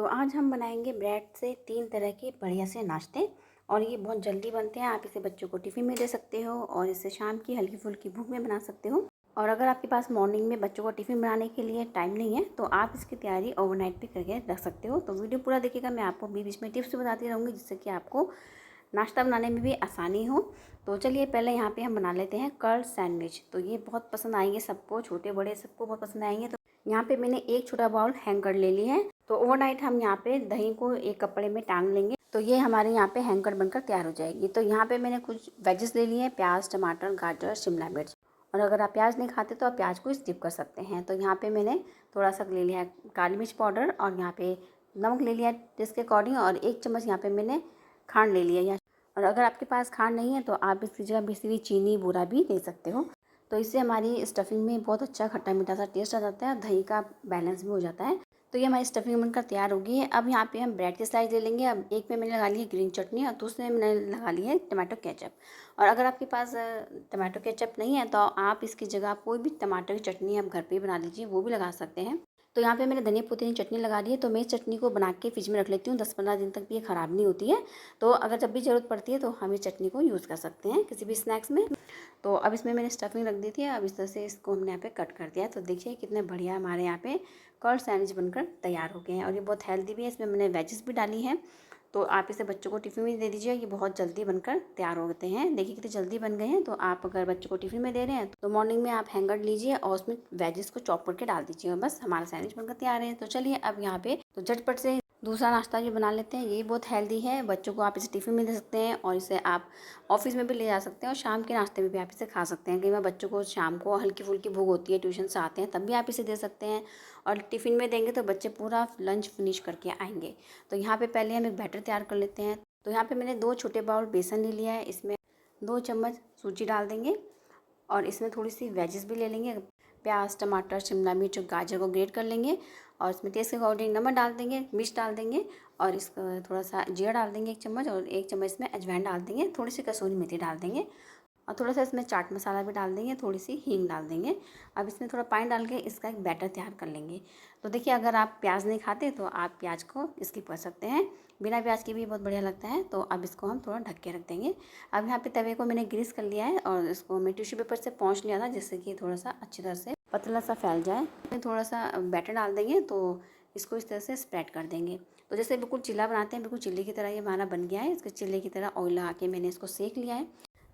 तो आज हम बनाएंगे ब्रेड से 3 तरह के बढ़िया से नाश्ते। और ये बहुत जल्दी बनते हैं। आप इसे बच्चों को टिफ़िन में दे सकते हो और इसे शाम की हल्की फुल्की भूख में बना सकते हो। और अगर आपके पास मॉर्निंग में बच्चों को टिफ़िन बनाने के लिए टाइम नहीं है तो आप इसकी तैयारी ओवरनाइट भी करके रख सकते हो। तो वीडियो पूरा देखिएगा, मैं आपको बीच बीच में टिप्स भी बताती रहूँगी जिससे कि आपको नाश्ता बनाने में भी आसानी हो। तो चलिए पहले यहाँ पे हम बना लेते हैं कर्ल सैंडविच। तो ये बहुत पसंद आएंगे सबको, छोटे बड़े सबको बहुत पसंद आएंगे। तो यहाँ पे मैंने एक छोटा बाउल हैंगर ले लिया है। तो ओवरनाइट हम यहाँ पे दही को एक कपड़े में टांग लेंगे तो ये हमारे यहाँ पे हैंगर बनकर तैयार हो जाएगी। तो यहाँ पे मैंने कुछ वेजेस ले लिए हैं, प्याज, टमाटर, गाजर, शिमला मिर्च। और अगर आप प्याज नहीं खाते तो आप प्याज को स्किप कर सकते हैं। तो यहाँ पे मैंने थोड़ा सा ले लिया है काली मिर्च पाउडर और यहाँ पे नमक ले लिया है टेस्ट के अकॉर्डिंग, और 1 चम्मच यहाँ पे मैंने खांड ले लिया है। और अगर आपके पास खांड नहीं है तो आप इसकी जगह पिसी हुई चीनी बूरा भी ले सकते हो। तो इससे हमारी स्टफिंग में बहुत अच्छा खट्टा मीठा सा टेस्ट आ जाता है और दही का बैलेंस भी हो जाता है। तो ये हमारी स्टफिंग बनकर तैयार होगी है। अब यहाँ पे हम ब्रेड के स्लाइस ले लेंगे। अब एक में मैंने लगा ली है ग्रीन चटनी और दूसरे में मैंने लगा ली है टमाटो केचप। और अगर आपके पास टमाटो केचप नहीं है तो आप इसकी जगह कोई भी टमाटर की चटनी आप घर पे बना लीजिए, वो भी लगा सकते हैं। तो यहाँ पे मैंने धनिया पुदीने की चटनी लगा दी है। तो मैं इस चटनी को बना के फ्रिज में रख लेती हूँ, 10-15 दिन तक भी ये ख़राब नहीं होती है। तो अगर जब भी ज़रूरत पड़ती है तो हम इस चटनी को यूज़ कर सकते हैं किसी भी स्नैक्स में। तो अब इसमें मैंने स्टफिंग रख दी थी। अब इस तरह से इसको हमने यहाँ पे कट कर दिया है। तो देखिए कितने बढ़िया हमारे यहाँ पे कर्ल सैंडविच बनकर तैयार हो गए हैं। और ये बहुत हेल्दी भी है, इसमें मैंने वेजेस भी डाली हैं। तो आप इसे बच्चों को टिफ़िन में दे दीजिए, ये बहुत जल्दी बनकर तैयार होते हैं। देखिए कितने जल्दी बन गए हैं। तो आप अगर बच्चों को टिफ़िन में दे रहे हैं तो मॉर्निंग में आप हैंगर लीजिए और उसमें वेजेस को चॉप करके डाल दीजिए, बस हमारा सैंडविच बनकर तैयार है। तो चलिए अब यहाँ पे तो झटपट से दूसरा नाश्ता भी बना लेते हैं। ये बहुत हेल्दी है, बच्चों को आप इसे टिफ़िन में दे सकते हैं और इसे आप ऑफिस में भी ले जा सकते हैं और शाम के नाश्ते में भी आप इसे खा सकते हैं। कई बार बच्चों को शाम को हल्की फुल्की भूख होती है, ट्यूशन से आते हैं, तब भी आप इसे दे सकते हैं। और टिफ़िन में देंगे तो बच्चे पूरा लंच फिनिश करके आएंगे। तो यहाँ पे पहले हम एक बैटर तैयार कर लेते हैं। तो यहाँ पे मैंने 2 छोटे बाउल बेसन ले लिया है, इसमें 2 चम्मच सूजी डाल देंगे और इसमें थोड़ी सी वेजेस भी ले लेंगे। प्याज, टमाटर, शिमला मिर्च और गाजर को ग्रेट कर लेंगे और इसमें टेस्ट के अकॉर्डिंग नमक डाल देंगे, मिर्च डाल देंगे और इसका थोड़ा सा जीरा डाल देंगे 1 चम्मच, और 1 चम्मच इसमें अजवाइन डाल देंगे, थोड़ी सी कसूरी मेथी डाल देंगे और थोड़ा सा इसमें चाट मसाला भी डाल देंगे, थोड़ी सी हींग डाल देंगे। अब इसमें थोड़ा पानी डाल के इसका एक बैटर तैयार कर लेंगे। तो देखिए अगर आप प्याज नहीं खाते तो आप प्याज को स्किप कर सकते हैं, बिना प्याज के भी बहुत बढ़िया लगता है। तो अब इसको हम थोड़ा ढक के रख देंगे। अब यहाँ पे तवे को मैंने ग्रीस कर लिया है और इसको मैं टिश्यू पेपर से पोंछ लिया था जिससे कि थोड़ा सा अच्छी तरह से पतला सा फैल जाए। थोड़ा सा बैटर डाल देंगे तो इसको इस तरह से स्प्रेड कर देंगे। तो जैसे बिल्कुल चिल्ला बनाते हैं, बिल्कुल चिल्ले की तरह ये हमारा बन गया है। इसके चिल्ले की तरह ऑयल लगा के मैंने इसको सेक लिया है।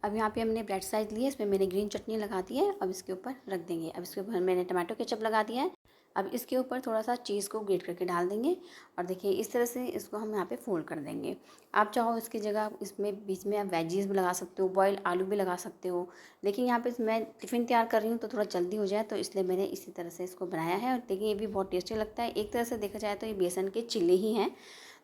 अब यहाँ पे हमने ब्रेड साइज ली है, इसमें मैंने ग्रीन चटनी लगा दी है। अब इसके ऊपर रख देंगे। अब इसके ऊपर मैंने टमाटो केचप लगा दिया है। अब इसके ऊपर थोड़ा सा चीज़ को ग्रेट करके डाल देंगे और देखिए इस तरह से इसको हम यहाँ पे फोल्ड कर देंगे। आप चाहो इसकी जगह इसमें बीच में आप वेजीज भी लगा सकते हो, बॉयल आलू भी लगा सकते हो। लेकिन यहाँ पे मैं टिफ़िन तैयार कर रही हूँ तो थोड़ा जल्दी हो जाए तो इसलिए मैंने इसी तरह से इसको बनाया है। और देखिए ये भी बहुत टेस्टी लगता है। एक तरह से देखा जाए तो ये बेसन के चिल्ले ही हैं।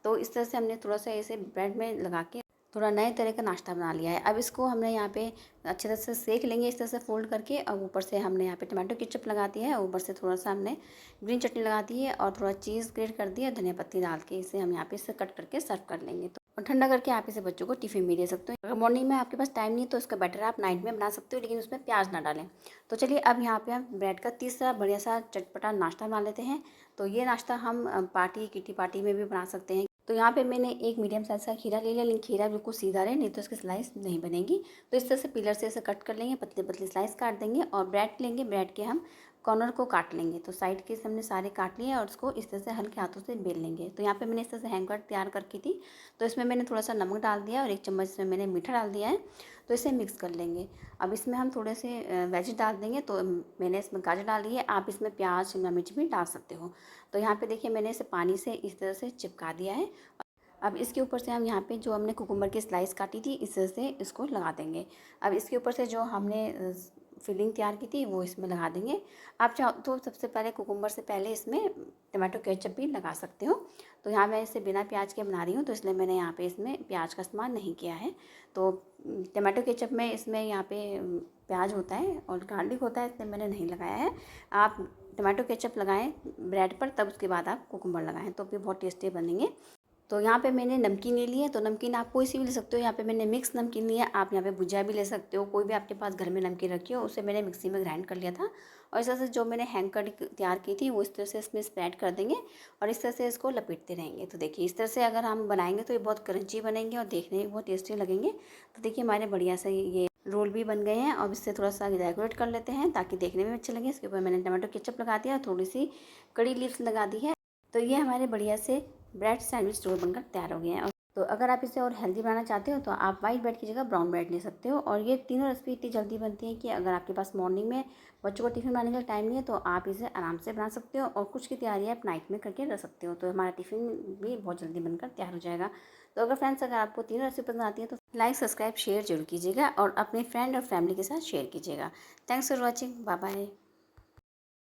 तो इस तरह से हमने थोड़ा सा इसे ब्रेड में लगा के थोड़ा नए तरह का नाश्ता बना लिया है। अब इसको हमने यहाँ पे अच्छे तरह से सेक लेंगे इस तरह से फोल्ड करके। और ऊपर से हमने यहाँ पे टमाटो केचप लगा दिया है, ऊपर से थोड़ा सा हमने ग्रीन चटनी लगा दी है और थोड़ा चीज़ ग्रेट कर दिया, धनिया पत्ती डाल के इसे हम यहाँ पे इसे कट करके सर्व कर लेंगे। तो और ठंडा करके आप इसे बच्चों को टिफ़िन में दे सकते हो। अगर मॉर्निंग में आपके पास टाइम नहीं तो इसका बैटर आप नाइट में बना सकते हो, लेकिन उसमें प्याज ना डालें। तो चलिए अब यहाँ पे हम ब्रेड का तीसरा बढ़िया सा चटपटा नाश्ता बना लेते हैं। तो ये नाश्ता हम पार्टी, किटी पार्टी में भी बना सकते हैं। तो यहाँ पे मैंने एक मीडियम साइज़ का खीरा ले लिया, लेकिन खीरा बिल्कुल सीधा रहे नहीं तो इसकी स्लाइस नहीं बनेगी। तो इस तरह से पिलर से इसे कट कर लेंगे, पतली पतली स्लाइस काट देंगे और ब्रेड लेंगे, ब्रेड के हम कॉर्नर को काट लेंगे। तो साइड के हमने सारे काट लिए और उसको इस तरह से हल्के हाथों से बेल लेंगे। तो यहाँ पे मैंने इस तरह से हैंगर तैयार करके थी। तो इसमें मैंने थोड़ा सा नमक डाल दिया और 1 चम्मच इसमें मैंने मीठा डाल दिया है। तो इसे मिक्स कर लेंगे। अब इसमें हम थोड़े से वेज डाल देंगे। तो मैंने इसमें गाजर डाल दी है, आप इसमें प्याज, शिमला मिर्च भी डाल सकते हो। तो यहाँ पे देखिए मैंने इसे पानी से इस तरह से चिपका दिया है। अब इसके ऊपर से हम यहाँ पे जो हमने कुकुम्बर की स्लाइस काटी थी इस तरह से इसको लगा देंगे। अब इसके ऊपर से जो हमने फिलिंग तैयार की थी वो इसमें लगा देंगे। आप चाहो तो सबसे पहले कुकुम्बर से पहले इसमें टमाटो केचप भी लगा सकते हो। तो यहाँ मैं इसे बिना प्याज के बना रही हूँ तो इसलिए मैंने यहाँ पे इसमें प्याज का इस्तेमाल नहीं किया है। तो टमाटो केचप में इसमें यहाँ पे प्याज होता है और गार्लिक होता है, इसलिए मैंने नहीं लगाया है। आप टमाटो केचप लगाएं ब्रेड पर, तब उसके बाद आप कुकुम्बर लगाएं तो भी बहुत टेस्टी बनेंगे। तो यहाँ पे मैंने नमकीन ले लिया, तो नमकीन आप कोई सी भी ले सकते हो। यहाँ पे मैंने मिक्स नमकीन लिया, आप यहाँ पे भुजिया भी ले सकते हो, कोई भी आपके पास घर में नमकीन रखी हो उसे मैंने मिक्सी में ग्राइंड कर लिया था। और इस तरह से जो मैंने हैंग कड़ी तैयार की थी वो इस तरह से इसमें स्प्रेड कर देंगे और इस तरह से इसको लपेटते रहेंगे। तो देखिए इस तरह से अगर हम बनाएंगे तो ये बहुत क्रंची बनेंगे और देखने में बहुत टेस्टी लगेंगे। तो देखिए हमारे बढ़िया से ये रोल भी बन गए हैं। अब इससे थोड़ा सा डेकोरेट कर लेते हैं ताकि देखने में अच्छे लगे। इसके ऊपर मैंने टमाटो केचप लगा दिया और थोड़ी सी कड़ी लीव्स लगा दी है। तो ये हमारे बढ़िया से ब्रेड सैंडविच रोल बनकर तैयार हो गए हैं। तो अगर आप इसे और हेल्दी बनाना चाहते हो तो आप वाइट ब्रेड की जगह ब्राउन ब्रेड ले सकते हो। और ये तीनों रेसिपी इतनी जल्दी बनती है कि अगर आपके पास मॉर्निंग में बच्चों को टिफ़िन बनाने का टाइम नहीं है तो आप इसे आराम से बना सकते हो और कुछ की तैयारी आप नाइट में करके रख सकते हो। तो हमारा टिफ़िन भी बहुत जल्दी बनकर तैयार हो जाएगा। तो अगर फ्रेंड्स अगर आपको तीनों रेसिपी पसंद आती है तो लाइक सब्सक्राइब शेयर जरूर कीजिएगा और अपने फ्रेंड और फैमिली के साथ शेयर कीजिएगा। Thanks for watching, bye bye.